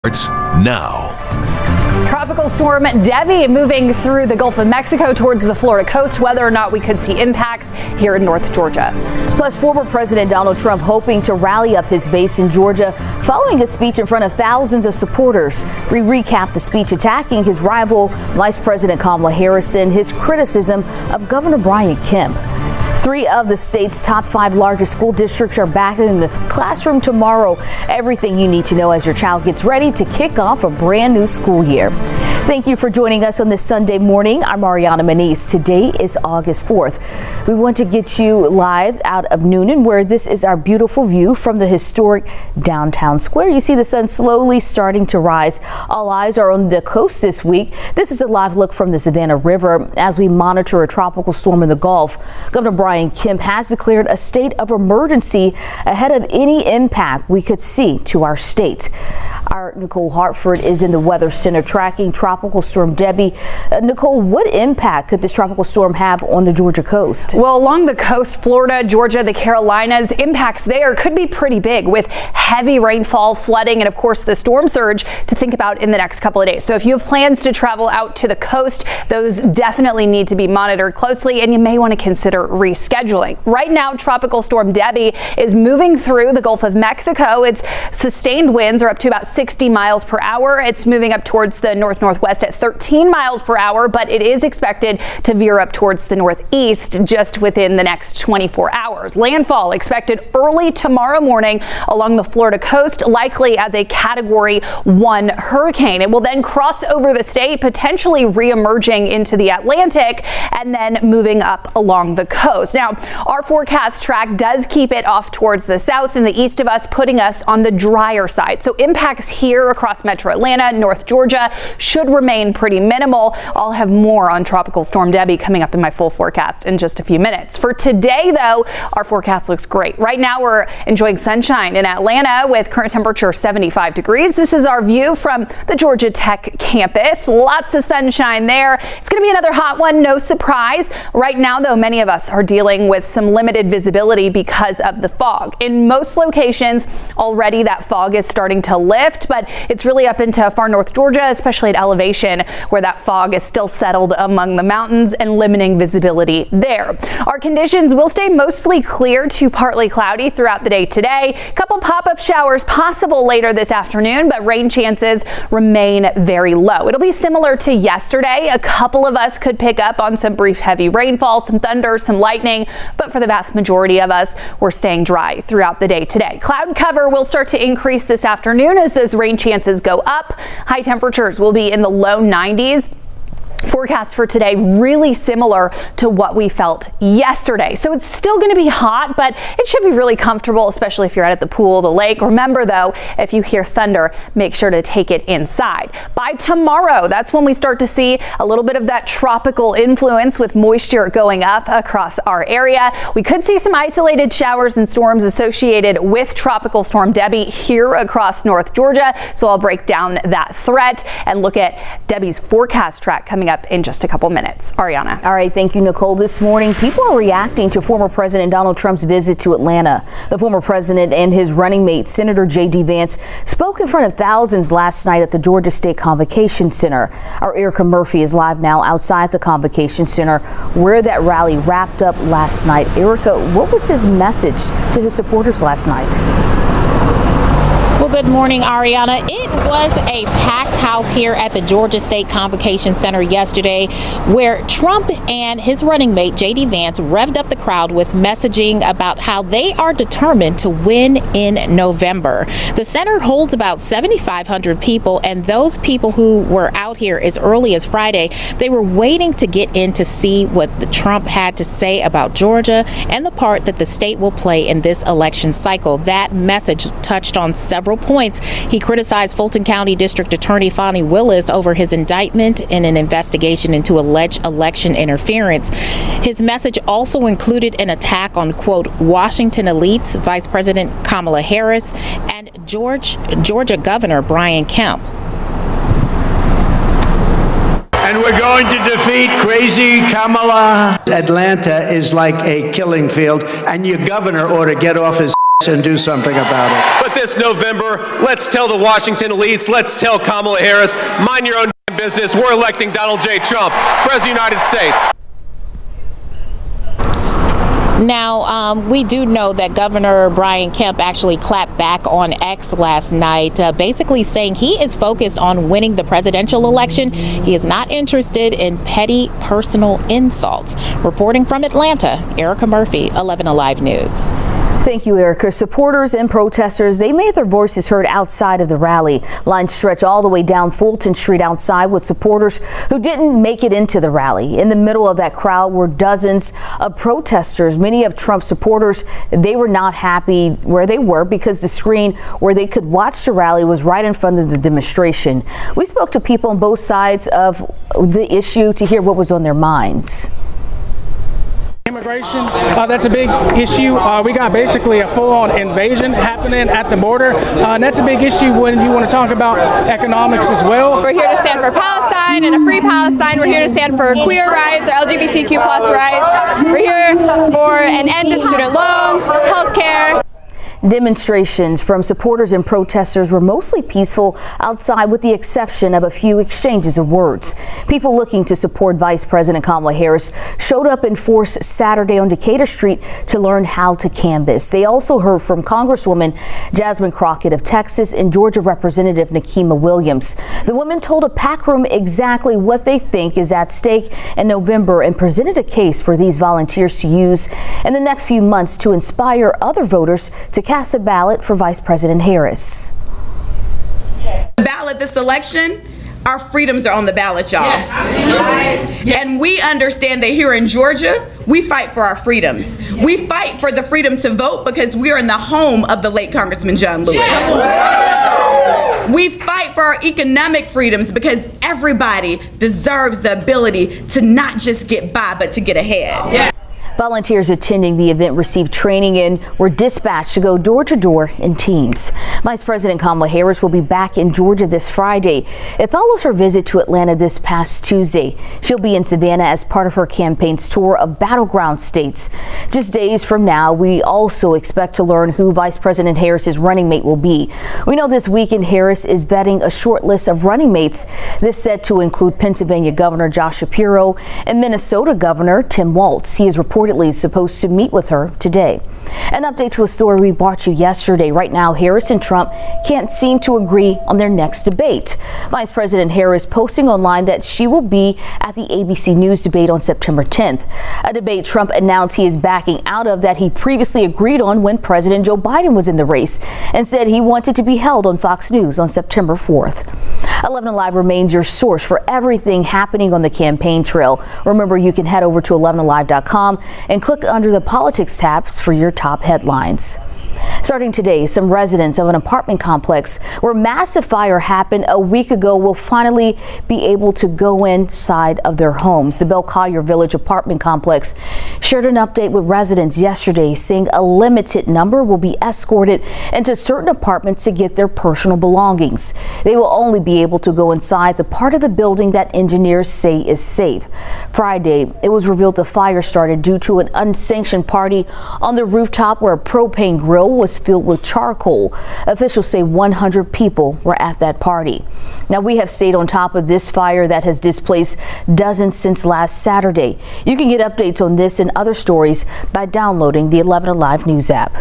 Now. Tropical storm Debby moving through the Gulf of Mexico towards the Florida coast, whether or not we could see impacts here in North Georgia. Plus, former President Donald Trump hoping to rally up his base in Georgia following a speech in front of thousands of supporters. We recap the speech attacking his rival, Vice President Kamala Harris, and his criticism of Governor Brian Kemp. 3 of the state's top 5 largest school districts are back in the classroom tomorrow. Everything you need to know as your child gets ready to kick off a brand new school year. Thank you for joining us on this Sunday morning. I'm Ariana Manise. Today is August 4th. We want to get you live out of Noonan, where this is our beautiful view from the historic downtown square. You see the sun slowly starting to rise. All eyes are on the coast this week. This is a live look from the Savannah River as we monitor a tropical storm in the Gulf. Governor Brian Kemp has declared a state of emergency ahead of any impact we could see to our state. Our Nicole Hartford is in the Weather Center tracking Tropical Storm Debby. Nicole, what impact could this tropical storm have on the Georgia coast? Well, along the coast, Florida, Georgia, the Carolinas, impacts there could be pretty big with heavy rainfall, flooding, and of course the storm surge to think about in the next couple of days. So if you have plans to travel out to the coast, those definitely need to be monitored closely, and you may want to consider rescheduling. Right now, Tropical Storm Debby is moving through the Gulf of Mexico. Its sustained winds are up to about 60 miles per hour. It's moving up towards the northwest at 13 miles per hour, but it is expected to veer up towards the northeast just within the next 24 hours. Landfall expected early tomorrow morning along the Florida coast, likely as a Category 1 hurricane. It will then cross over the state, potentially re-emerging into the Atlantic and then moving up along the coast. Now, our forecast track does keep it off towards the south and the east of us, putting us on the drier side. So impacts here across metro Atlanta, North Georgia should remain pretty minimal. I'll have more on Tropical Storm Debby coming up in my full forecast in just a few minutes. For today, though, our forecast looks great. Right now, we're enjoying sunshine in Atlanta with current temperature 75 degrees. This is our view from the Georgia Tech campus. Lots of sunshine there. It's going to be another hot one, no surprise. Right now, though, many of us are dealing with some limited visibility because of the fog. In most locations, already that fog is starting to lift, but it's really up into far north Georgia, especially at elevation, where that fog is still settled among the mountains and limiting visibility there. Our conditions will stay mostly clear to partly cloudy throughout the day today. A couple pop-up showers possible later this afternoon, but rain chances remain very low. It'll be similar to yesterday. A couple of us could pick up on some brief heavy rainfall, some thunder, some lightning, but for the vast majority of us, we're staying dry throughout the day today. Cloud cover will start to increase this afternoon as those rain chances go up. High temperatures will be in the low 90s. Forecast for today really similar to what we felt yesterday. So it's still going to be hot, but it should be really comfortable, especially if you're out at the pool, the lake. Remember though, if you hear thunder, make sure to take it inside. By tomorrow, that's when we start to see a little bit of that tropical influence with moisture going up across our area. We could see some isolated showers and storms associated with Tropical Storm Debby here across North Georgia. So I'll break down that threat and look at Debby's forecast track coming up in just a couple minutes. Ariana. All right, thank you, Nicole. This morning, people are reacting to former President Donald Trump's visit to Atlanta. The former president and his running mate, Senator J.D. Vance, spoke in front of thousands last night at the Georgia State Convocation Center. Our Erica Murphy is live now outside the Convocation Center, where that rally wrapped up last night. Erica, what was his message to his supporters last night? Well, good morning, Ariana. It was a packed house here at the Georgia State Convocation Center yesterday, where Trump and his running mate, J.D. Vance, revved up the crowd with messaging about how they are determined to win in November. The center holds about 7,500 people, and those people who were out here as early as Friday, they were waiting to get in to see what Trump had to say about Georgia and the part that the state will play in this election cycle. That message touched on several points. He criticized Fulton County District Attorney Fani Willis over his indictment in an investigation into alleged election interference. His message also included an attack on, quote, Washington elites, Vice President Kamala Harris, and Georgia Governor Brian Kemp. And we're going to defeat crazy Kamala. Atlanta is like a killing field, and your governor ought to get off his and do something about it. But this November, let's tell the Washington elites, let's tell Kamala Harris, mind your own business. We're electing Donald J. Trump, President of the United States. Now, we do know that Governor Brian Kemp actually clapped back on X last night, basically saying he is focused on winning the presidential election. He is not interested in petty personal insults. Reporting from Atlanta, Erica Murphy, 11Alive News. Thank you, Erica. Supporters and protesters, they made their voices heard outside of the rally. Lines stretch all the way down Fulton Street outside with supporters who didn't make it into the rally. In the middle of that crowd were dozens of protesters. Many of Trump's supporters, they were not happy where they were because the screen where they could watch the rally was right in front of the demonstration. We spoke to people on both sides of the issue to hear what was on their minds. Immigration, that's a big issue. We got basically a full-on invasion happening at the border, and that's a big issue when you want to talk about economics as well. We're here to stand for Palestine and a free Palestine. We're here to stand for queer rights or LGBTQ+ rights. We're here for an end to student loans, healthcare. Demonstrations from supporters and protesters were mostly peaceful outside with the exception of a few exchanges of words. People looking to support Vice President Kamala Harris showed up in force Saturday on Decatur Street to learn how to canvass. They also heard from Congresswoman Jasmine Crockett of Texas and Georgia Representative Nikema Williams. The women told a PAC room exactly what they think is at stake in November and presented a case for these volunteers to use in the next few months to inspire other voters to cast a ballot for Vice President Harris. The ballot this election, our freedoms are on the ballot, y'all. Yes. And we understand that here in Georgia, we fight for our freedoms. We fight for the freedom to vote because we are in the home of the late Congressman John Lewis. Yes. We fight for our economic freedoms because everybody deserves the ability to not just get by, but to get ahead. Yes. Volunteers attending the event received training and were dispatched to go door to door in teams. Vice President Kamala Harris will be back in Georgia this Friday. It follows her visit to Atlanta this past Tuesday. She'll be in Savannah as part of her campaign's tour of battleground states. Just days from now, we also expect to learn who Vice President Harris's running mate will be. We know this weekend Harris is vetting a short list of running mates. This set to include Pennsylvania Governor Josh Shapiro and Minnesota Governor Tim Walz. He is reportedly supposed to meet with her today. An update to a story we brought you yesterday. Right now, Harris and Trump can't seem to agree on their next debate. Vice President Harris posting online that she will be at the ABC News debate on September 10th, a debate Trump announced he is backing out of that he previously agreed on when President Joe Biden was in the race and said he wanted to be held on Fox News on September 4th. 11Alive remains your source for everything happening on the campaign trail. Remember, you can head over to 11alive.com and click under the politics tabs for your top headlines. Starting today, some residents of an apartment complex where massive fire happened a week ago will finally be able to go inside of their homes. The Bell Collier Village apartment complex shared an update with residents yesterday saying a limited number will be escorted into certain apartments to get their personal belongings. They will only be able to go inside the part of the building that engineers say is safe. Friday, it was revealed the fire started due to an unsanctioned party on the rooftop where a propane grill was filled with charcoal. Officials say 100 people were at that party. Now, we have stayed on top of this fire that has displaced dozens since last Saturday. You can get updates on this and other stories by downloading the 11Alive News app.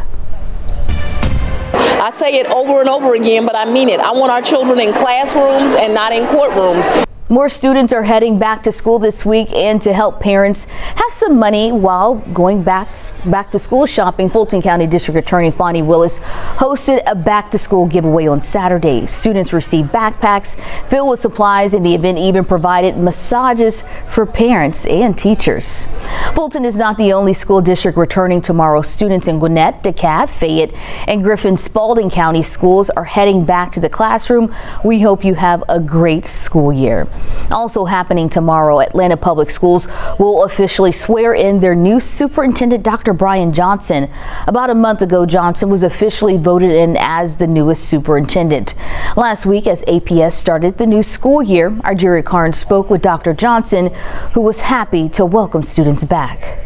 I say it over and over again, but I mean it. I want our children in classrooms and not in courtrooms. More students are heading back to school this week, and to help parents have some money while going back to school shopping, Fulton County District Attorney Fani Willis hosted a back to school giveaway on Saturday. Students received backpacks filled with supplies, and the event even provided massages for parents and teachers. Fulton is not the only school district returning tomorrow. Students in Gwinnett, DeKalb, Fayette, and Griffin Spalding County schools are heading back to the classroom. We hope you have a great school year. Also happening tomorrow, Atlanta Public Schools will officially swear in their new superintendent, Dr. Brian Johnson. About a month ago, Johnson was officially voted in as the newest superintendent. Last week, as APS started the new school year, our Jerry Carnes spoke with Dr. Johnson, who was happy to welcome students back.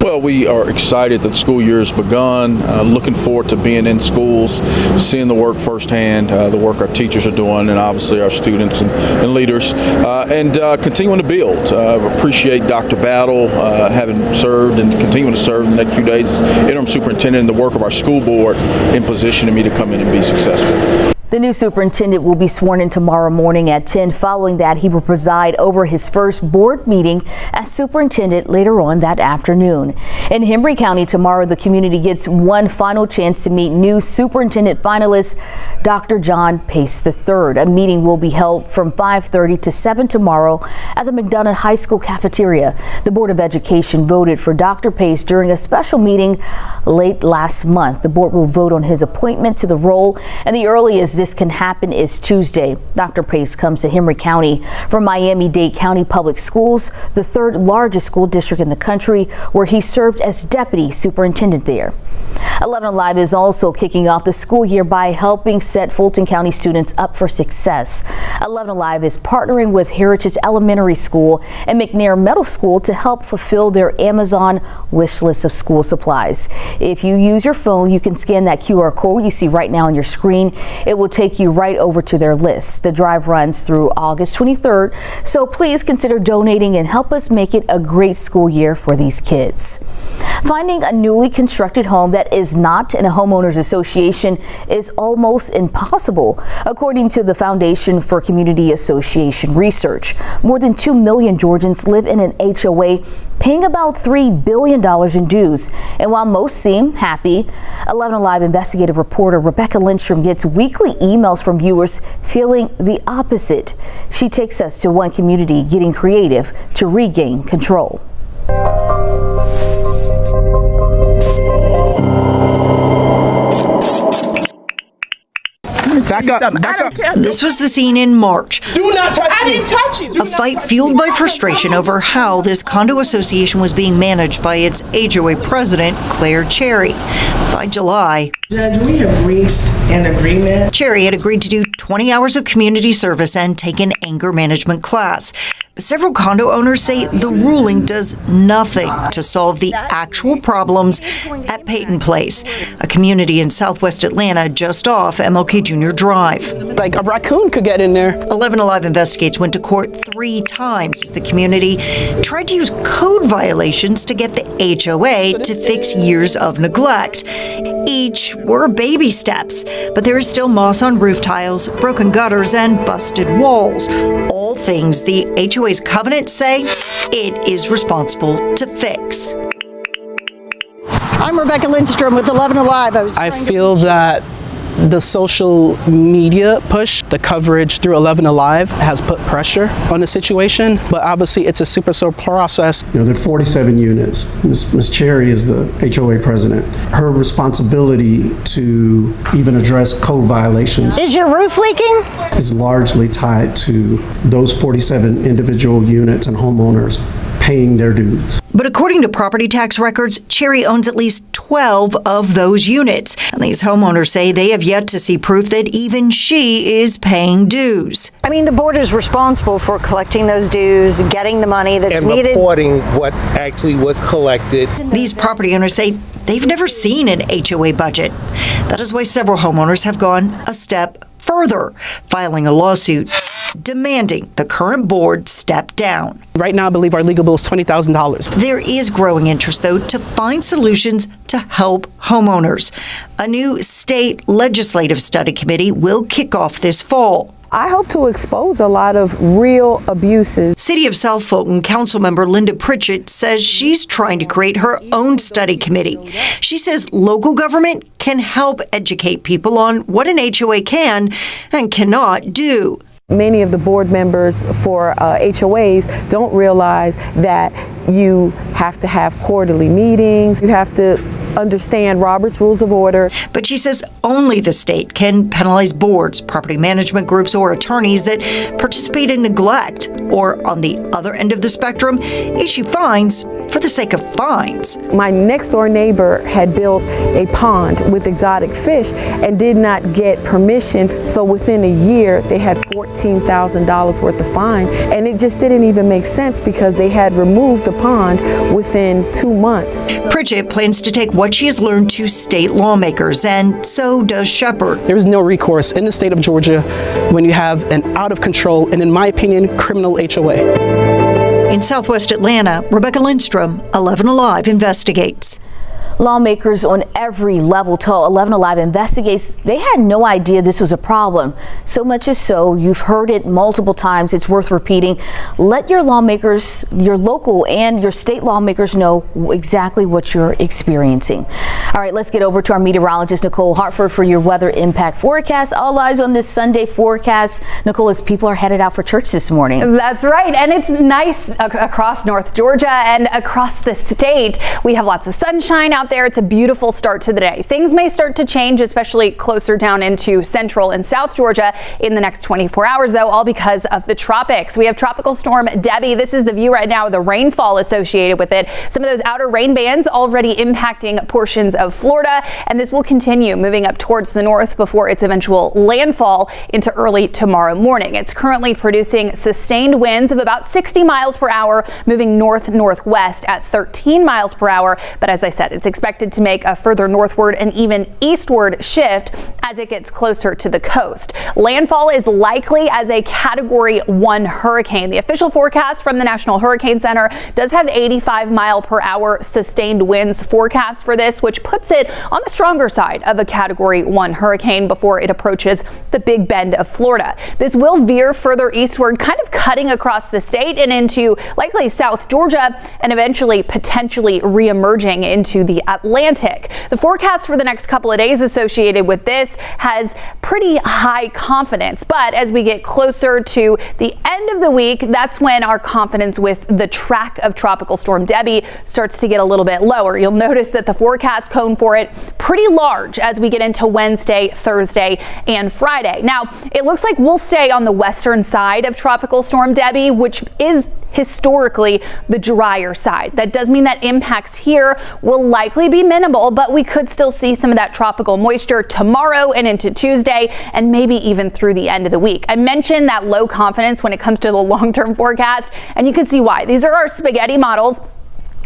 Well, we are excited that the school year has begun. Looking forward to being in schools, seeing the work firsthand, the work our teachers are doing, and obviously our students and leaders, and continuing to build. Appreciate Dr. Battle having served and continuing to serve the next few days as interim superintendent, and the work of our school board in positioning me to come in and be successful. The new superintendent will be sworn in tomorrow morning at 10. Following that, he will preside over his first board meeting as superintendent later on that afternoon. In Henry County tomorrow, the community gets one final chance to meet new superintendent finalist Dr. John Pace III. A meeting will be held from 5:30 to 7 tomorrow at the McDonough High School cafeteria. The Board of Education voted for Dr. Pace during a special meeting late last month. The board will vote on his appointment to the role, and the earliest this can happen is Tuesday. Dr. Pace comes to Henry County from Miami-Dade County Public Schools, the third largest school district in the country, where he served as deputy superintendent there. 11Alive is also kicking off the school year by helping set Fulton County students up for success. 11Alive is partnering with Heritage Elementary School and McNair Middle School to help fulfill their Amazon wish list of school supplies. If you use your phone, you can scan that QR code you see right now on your screen. It will take you right over to their list. The drive runs through August 23rd, so please consider donating and help us make it a great school year for these kids. Finding a newly constructed home that is not in a homeowners association is almost impossible, according to the Foundation for Community Association Research. More than 2 million Georgians live in an HOA, paying about $3 billion in dues. And while most seem happy, 11Alive investigative reporter Rebecca Lindstrom gets weekly emails from viewers feeling the opposite. She takes us to one community getting creative to regain control. Back up. This was the scene in March. Do not touch me. I didn't touch you. A fight fueled by frustration over how this condo association was being managed by its HOA president, Claire Cherry. By July, Judge, we have reached an agreement. Cherry had agreed to do 20 hours of community service and take an anger management class. But several condo owners say the ruling does nothing to solve the actual problems at Peyton Place, a community in southwest Atlanta just off MLK Jr. Drive. Like a raccoon could get in there. 11Alive Investigates went to court 3 times as the community tried to use code violations to get the HOA to fix years of neglect. Each were baby steps, but there is still moss on roof tiles, broken gutters, and busted walls. All things the HOA's covenants say it is responsible to fix. I'm Rebecca Lindstrom with 11Alive. I feel that the social media push, the coverage through 11Alive has put pressure on the situation, but obviously it's a super slow process. You know, there are 47 units. Ms. Cherry is the HOA president. Her responsibility to even address code violations Is your roof leaking? is largely tied to those 47 individual units and homeowners paying their dues. But according to property tax records, Cherry owns at least 12 of those units. And these homeowners say they have yet to see proof that even she is paying dues. I mean, the board is responsible for collecting those dues, getting the money that's and needed. Reporting what actually was collected. These property owners say they've never seen an HOA budget. That is why several homeowners have gone a step further, filing a lawsuit demanding the current board step down. Right now, I believe our legal bill is $20,000. There is growing interest, though, to find solutions to help homeowners. A new state legislative study committee will kick off this fall. I hope to expose a lot of real abuses. City of South Fulton Councilmember Linda Pritchett says she's trying to create her own study committee. She says local government can help educate people on what an HOA can and cannot do. Many of the board members for HOAs don't realize that you have to have quarterly meetings. You have to understand Robert's Rules of Order. But she says only the state can penalize boards, property management groups, or attorneys that participate in neglect, or on the other end of the spectrum, issue fines for the sake of fines. My next door neighbor had built a pond with exotic fish and did not get permission. So within a year, they had $14,000 worth of fine. And it just didn't even make sense because they had removed the pond within 2 months. Pritchett plans to take what she has learned to state lawmakers, and so does Shepard. There is no recourse in the state of Georgia when you have an out of control and, in my opinion, criminal HOA. In Southwest Atlanta, Rebecca Lindstrom, 11Alive investigates. Lawmakers on every level tell 11Alive investigates they had no idea this was a problem. So much is so, you've heard it multiple times, it's worth repeating. Let your lawmakers, your local and your state lawmakers know exactly what you're experiencing. All right, let's get over to our meteorologist, Nicole Hartford, for your weather impact forecast. All eyes on this Sunday forecast. Nicole, as people are headed out for church this morning. That's right, and it's nice across North Georgia and across the state. We have lots of sunshine out there. It's a beautiful start to the day. Things may start to change, especially closer down into central and south Georgia in the next 24 hours, though, all because of the tropics. We have Tropical Storm Debby. This is the view right now of the rainfall associated with it. Some of those outer rain bands already impacting portions of Florida, and this will continue moving up towards the north before its eventual landfall into early tomorrow morning. It's currently producing sustained winds of about 60 miles per hour, moving north-northwest at 13 miles per hour. But as I said, it's expected to make a further northward and even eastward shift as it gets closer to the coast. Landfall is likely as a Category 1 hurricane. The official forecast from the National Hurricane Center does have 85 mile per hour sustained winds forecast for this, which puts it on the stronger side of a Category 1 hurricane before it approaches the Big Bend of Florida. This will veer further eastward, kind of cutting across the state and into likely South Georgia and eventually potentially re-emerging into the Atlantic. The forecast for the next couple of days associated with this has pretty high confidence, but as we get closer to the end of the week, that's when our confidence with the track of Tropical Storm Debby starts to get a little bit lower. You'll notice that the forecast cone for it pretty large as we get into Wednesday, Thursday, and Friday. Now, it looks like we'll stay on the western side of Tropical Storm Debby, which is historically the drier side. That does mean that impacts here will likely be minimal, but we could still see some of that tropical moisture tomorrow and into Tuesday and maybe even through the end of the week. I mentioned that low confidence when it comes to the long-term forecast, and you can see why. These are our spaghetti models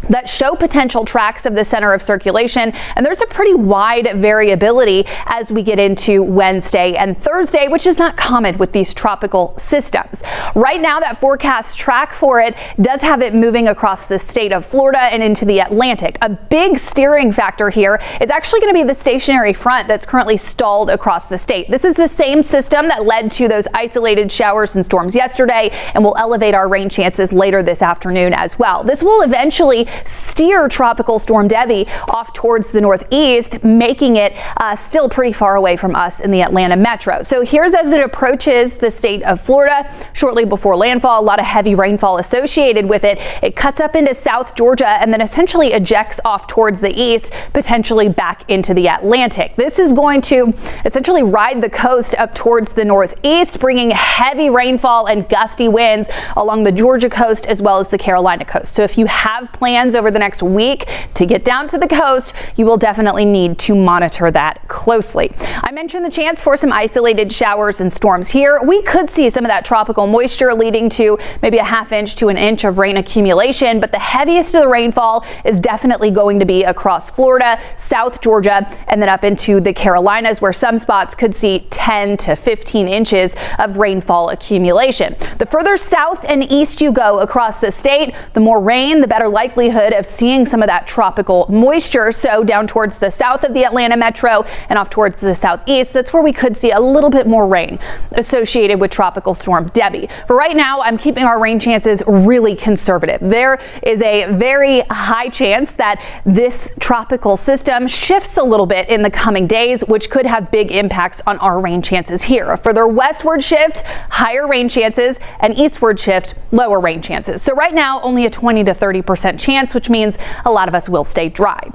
that show potential tracks of the center of circulation, and there's a pretty wide variability as we get into Wednesday and Thursday, which is not common with these tropical systems. Right now, that forecast track for it does have it moving across the state of Florida and into the Atlantic. A big steering factor here is actually going to be the stationary front that's currently stalled across the state. This is the same system that led to those isolated showers and storms yesterday and will elevate our rain chances later this afternoon as well. This will eventually steer Tropical Storm Debby off towards the northeast, making it still pretty far away from us in the Atlanta metro. So here's as it approaches the state of Florida shortly before landfall. A lot of heavy rainfall associated with it. It cuts up into South Georgia and then essentially ejects off towards the east, potentially back into the Atlantic. This is going to essentially ride the coast up towards the northeast, bringing heavy rainfall and gusty winds along the Georgia coast as well as the Carolina coast. So if you have plans over the next week to get down to the coast, you will definitely need to monitor that closely. I mentioned the chance for some isolated showers and storms here. We could see some of that tropical moisture leading to maybe a ½ inch to an inch of rain accumulation, but the heaviest of the rainfall is definitely going to be across Florida, South Georgia, and then up into the Carolinas, where some spots could see 10 to 15 inches of rainfall accumulation. The further south and east you go across the state, the more rain, the better likelihood of seeing some of that tropical moisture. So down towards the south of the Atlanta metro and off towards the southeast, that's where we could see a little bit more rain associated with Tropical Storm Debby. For right now, I'm keeping our rain chances really conservative. There is a very high chance that this tropical system shifts a little bit in the coming days, which could have big impacts on our rain chances here. A further westward shift, higher rain chances, and eastward shift, lower rain chances. So right now, only a 20 to 30% chance, which means a lot of us will stay dry.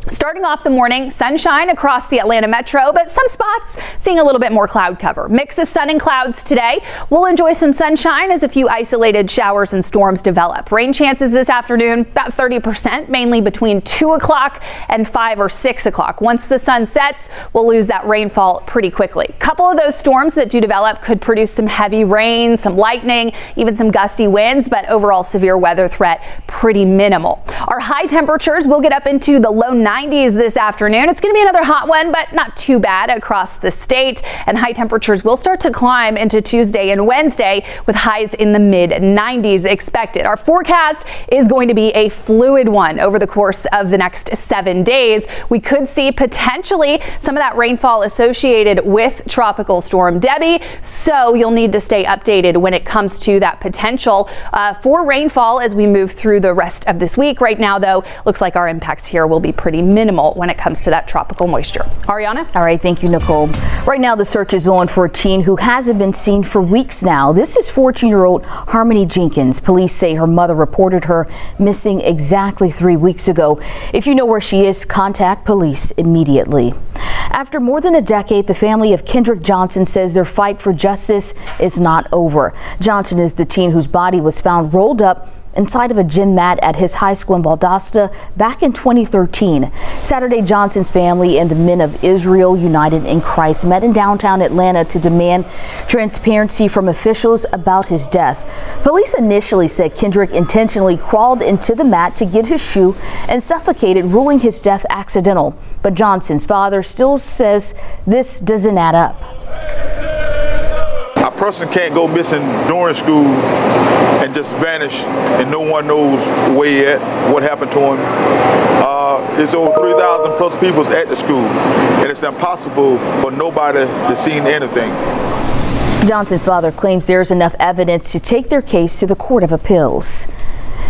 Starting off the morning, sunshine across the Atlanta metro, but some spots seeing a little bit more cloud cover. Mix of sun and clouds today. We'll enjoy some sunshine as a few isolated showers and storms develop. Rain chances this afternoon, about 30%, mainly between 2 o'clock and 5 or 6 o'clock. Once the sun sets, we'll lose that rainfall pretty quickly. A couple of those storms that do develop could produce some heavy rain, some lightning, even some gusty winds, but overall severe weather threat pretty minimal. Our high temperatures will get up into the low 90s this afternoon. It's going to be another hot one, but not too bad across the state. And high temperatures will start to climb into Tuesday and Wednesday with highs in the mid 90s expected. Our forecast is going to be a fluid one over the course of the next 7 days. We could see potentially some of that rainfall associated with Tropical Storm Debby. So you'll need to stay updated when it comes to that potential for rainfall as we move through the rest of this week. Right now, though, looks like our impacts here will be pretty minimal when it comes to that tropical moisture. Ariana? All right, thank you, Nicole. Right now, the search is on for a teen who hasn't been seen for weeks now. This is 14-year-old Harmony Jenkins. Police say her mother reported her missing exactly 3 weeks ago. If you know where she is, contact police immediately. After more than a decade, the family of Kendrick Johnson says their fight for justice is not over. Johnson is the teen whose body was found rolled up inside of a gym mat at his high school in Valdosta back in 2013. Saturday, Johnson's family and the Men of Israel United in Christ met in downtown Atlanta to demand transparency from officials about his death. Police initially said Kendrick intentionally crawled into the mat to get his shoe and suffocated, ruling his death accidental. But Johnson's father still says this doesn't add up. A person can't go missing during school and just vanish and no one knows where he at, what happened to him. It's over 3,000 plus people at the school, and it's impossible for nobody to see anything. Johnson's father claims there's enough evidence to take their case to the Court of Appeals.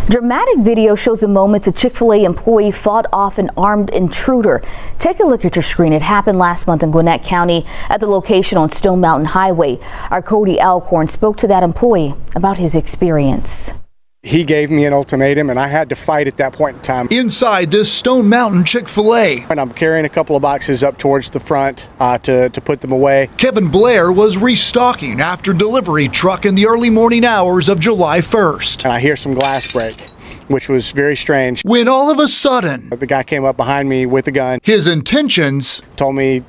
Dramatic video shows the moments a Chick-fil-A employee fought off an armed intruder. Take a look at your screen. It happened last month in Gwinnett County at the location on Stone Mountain Highway. Our Cody Alcorn spoke to that employee about his experience. He gave me an ultimatum and I had to fight at that point in time. Inside this Stone Mountain Chick-fil-A. And I'm carrying a couple of boxes up towards the front to put them away. Kevin Blair was restocking after delivery truck in the early morning hours of July 1st. And I hear some glass break, which was very strange. When all of a sudden, the guy came up behind me with a gun. His intentions told me,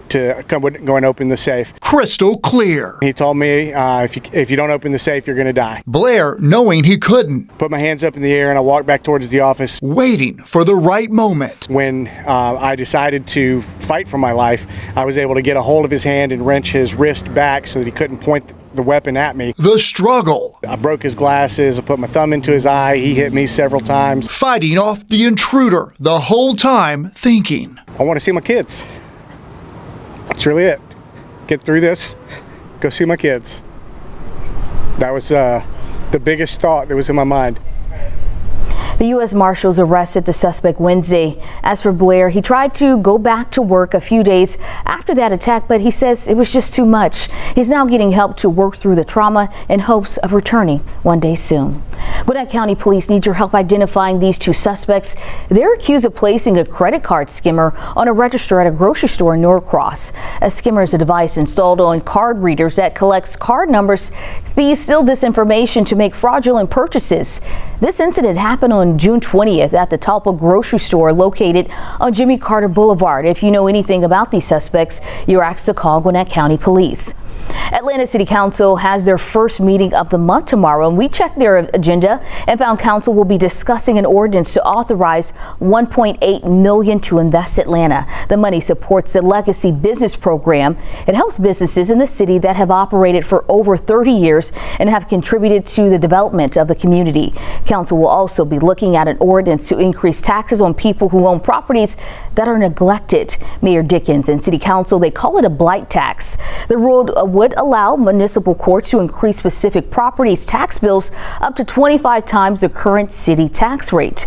to go and open the safe. Crystal clear. He told me, if you don't open the safe, you're going to die. Blair, knowing he couldn't, put my hands up in the air and I walked back towards the office, waiting for the right moment. When I decided to fight for my life, I was able to get a hold of his hand and wrench his wrist back so that he couldn't point the weapon at me. The struggle. I broke his glasses, I put my thumb into his eye, he hit me several times. Fighting off the intruder, the whole time thinking, I want to see my kids. That's really it. Get through this, go see my kids. That was the biggest thought that was in my mind. The U.S. Marshals arrested the suspect Wednesday. As for Blair, he tried to go back to work a few days after that attack, but he says it was just too much. He's now getting help to work through the trauma in hopes of returning one day soon. Gwinnett County Police need your help identifying these two suspects. They're accused of placing a credit card skimmer on a register at a grocery store in Norcross. A skimmer is a device installed on card readers that collects card numbers. Thieves steal this information to make fraudulent purchases. This incident happened on June 20th at the Talpa grocery store located on Jimmy Carter Boulevard. If you know anything about these suspects, you're asked to call Gwinnett County Police. Atlanta City Council has their first meeting of the month tomorrow, and we checked their agenda and found council will be discussing an ordinance to authorize $1.8 million to Invest Atlanta. The money supports the Legacy Business Program. It helps businesses in the city that have operated for over 30 years and have contributed to the development of the community. Council will also be looking at an ordinance to increase taxes on people who own properties that are neglected. Mayor Dickens and City Council, they call it a blight tax. The rule would would allow municipal courts to increase specific properties' tax bills up to 25 times the current city tax rate.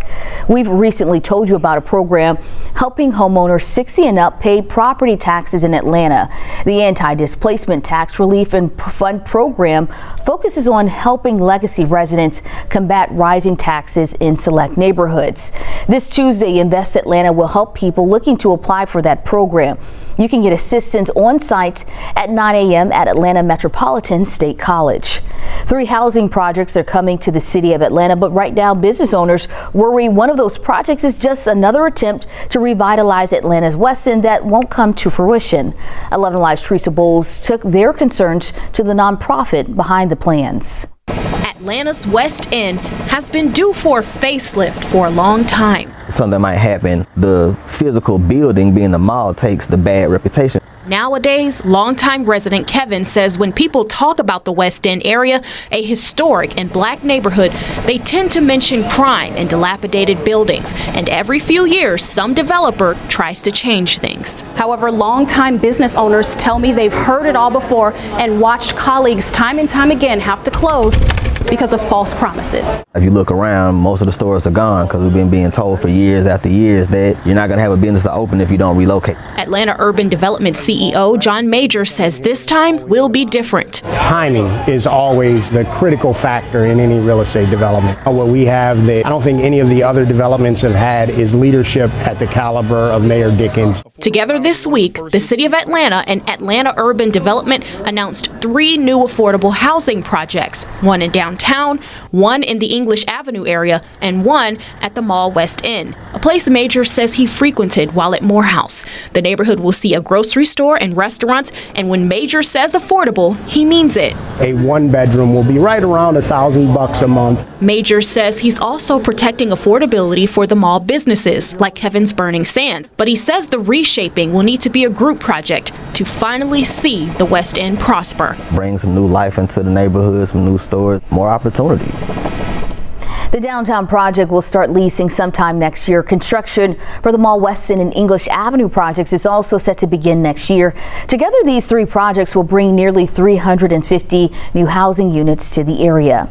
We've recently told you about a program helping homeowners 60 and up pay property taxes in Atlanta. The Anti-Displacement Tax Relief and Fund program focuses on helping legacy residents combat rising taxes in select neighborhoods. This Tuesday, Invest Atlanta will help people looking to apply for that program. You can get assistance on site at 9 a.m. at Atlanta Metropolitan State College. 3 housing projects are coming to the city of Atlanta, but right now business owners worry one of those projects is just another attempt to revitalize Atlanta's West End that won't come to fruition. 11Alive's Teresa Bowles took their concerns to the nonprofit behind the plans. Atlanta's West End has been due for a facelift for a long time. Something might happen. The physical building, being the mall, takes the bad reputation. Nowadays, longtime resident Kevin says when people talk about the West End area, a historic and black neighborhood, they tend to mention crime and dilapidated buildings. And every few years, some developer tries to change things. However, longtime business owners tell me they've heard it all before and watched colleagues time and time again have to close because of false promises. If you look around, most of the stores are gone because we've been being told for years after years that you're not going to have a business to open if you don't relocate. Atlanta Urban Development CEO John Major says this time will be different. Timing is always the critical factor in any real estate development. What we have that I don't think any of the other developments have had is leadership at the caliber of Mayor Dickens. Together this week, the City of Atlanta and Atlanta Urban Development announced 3 new affordable housing projects, one in downtown, one in the English Avenue area, and one at the Mall West End, a place Major says he frequented while at Morehouse. The neighborhood will see a grocery store and restaurants, and when Major says affordable, he means it. A 1-bedroom will be right around $1,000 a month. Major says he's also protecting affordability for the mall businesses like Kevin's Burning Sands, but he says the reshaping will need to be a group project to finally see the West End prosper. Bring some new life into the neighborhood, some new stores, more opportunity. The downtown project will start leasing sometime next year. Construction for the Mall West End and English Avenue projects is also set to begin next year. Together, these 3 projects will bring nearly 350 new housing units to the area.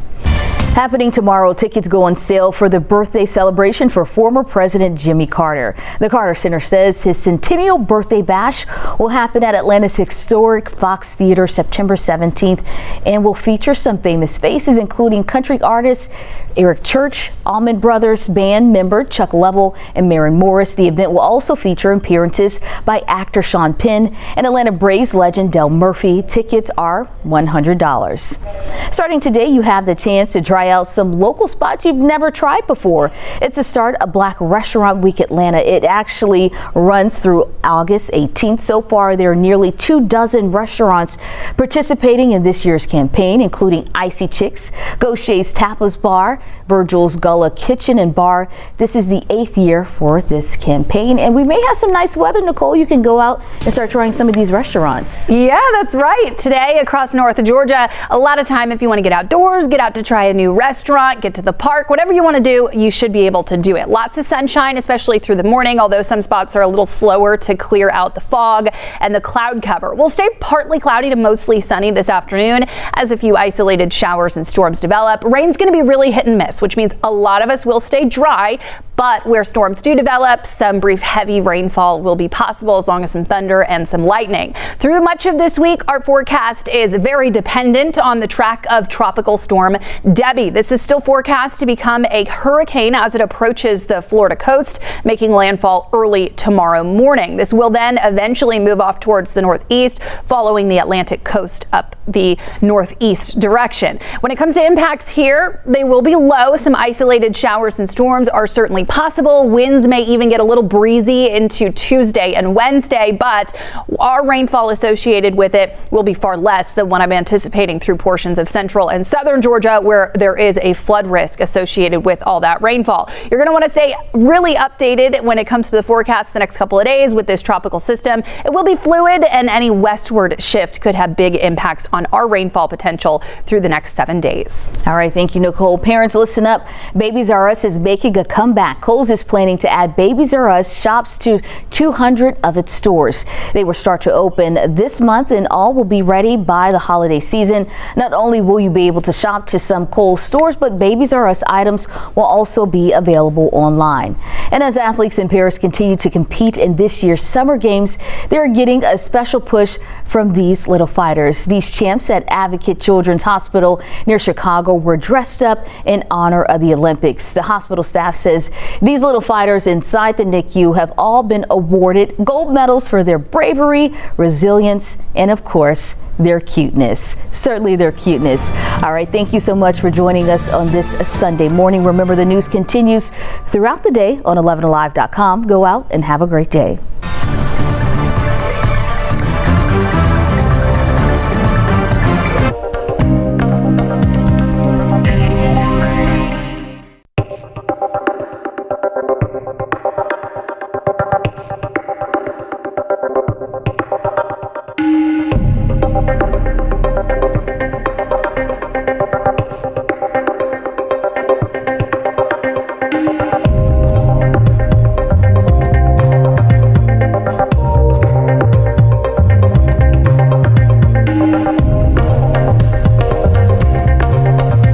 Happening tomorrow, tickets go on sale for the birthday celebration for former President Jimmy Carter. The Carter Center says his centennial birthday bash will happen at Atlanta's historic Fox Theater September 17th and will feature some famous faces, including country artists Eric Church, Allman Brothers band member Chuck Leavell, and Maren Morris. The event will also feature appearances by actor Sean Penn and Atlanta Braves legend Del Murphy. Tickets are $100. Starting today, you have the chance to try out some local spots you've never tried before. It's the start of Black Restaurant Week Atlanta. It actually runs through August 18th. So far, there are nearly 24 restaurants participating in this year's campaign, including Icy Chicks, Gaucher's Tapas Bar, Virgil's Gullah Kitchen and Bar. This is the 8th year for this campaign, and we may have some nice weather. Nicole, you can go out and start trying some of these restaurants. Yeah, that's right. Today across North Georgia, a lot of time if you want to get outdoors, get out to try a new restaurant, get to the park, whatever you want to do, you should be able to do it. Lots of sunshine, especially through the morning, although some spots are a little slower to clear out the fog and the cloud cover. We'll stay partly cloudy to mostly sunny this afternoon as a few isolated showers and storms develop. Rain's going to be really hit and miss, which means a lot of us will stay dry, but where storms do develop, some brief heavy rainfall will be possible as long as some thunder and some lightning. Through much of this week, our forecast is very dependent on the track of tropical storm Debby. This is still forecast to become a hurricane as it approaches the Florida coast, making landfall early tomorrow morning. This will then eventually move off towards the northeast, following the Atlantic coast up the northeast direction. When it comes to impacts here, they will be low. Some isolated showers and storms are certainly possible. Winds may even get a little breezy into Tuesday and Wednesday, but our rainfall associated with it will be far less than what I'm anticipating through portions of central and southern Georgia, where there is a flood risk associated with all that rainfall. You're going to want to stay really updated when it comes to the forecast the next couple of days with this tropical system. It will be fluid, and any westward shift could have big impacts on our rainfall rainfall potential through the next 7 days. All right, thank you, Nicole. Parents, listen up. Babies R Us is making a comeback. Kohl's is planning to add Babies R Us shops to 200 of its stores. They will start to open this month and all will be ready by the holiday season. Not only will you be able to shop to some Kohl's stores, but Babies R Us items will also be available online. And as athletes in Paris continue to compete in this year's Summer Games, they're getting a special push from these little fighters. These champs at Advocate Children's Hospital near Chicago were dressed up in honor of the Olympics. The hospital staff says these little fighters inside the NICU have all been awarded gold medals for their bravery, resilience, and of course, their cuteness. Certainly their cuteness. All right, thank you so much for joining us on this Sunday morning. Remember, the news continues throughout the day on 11alive.com. Go out and have a great day.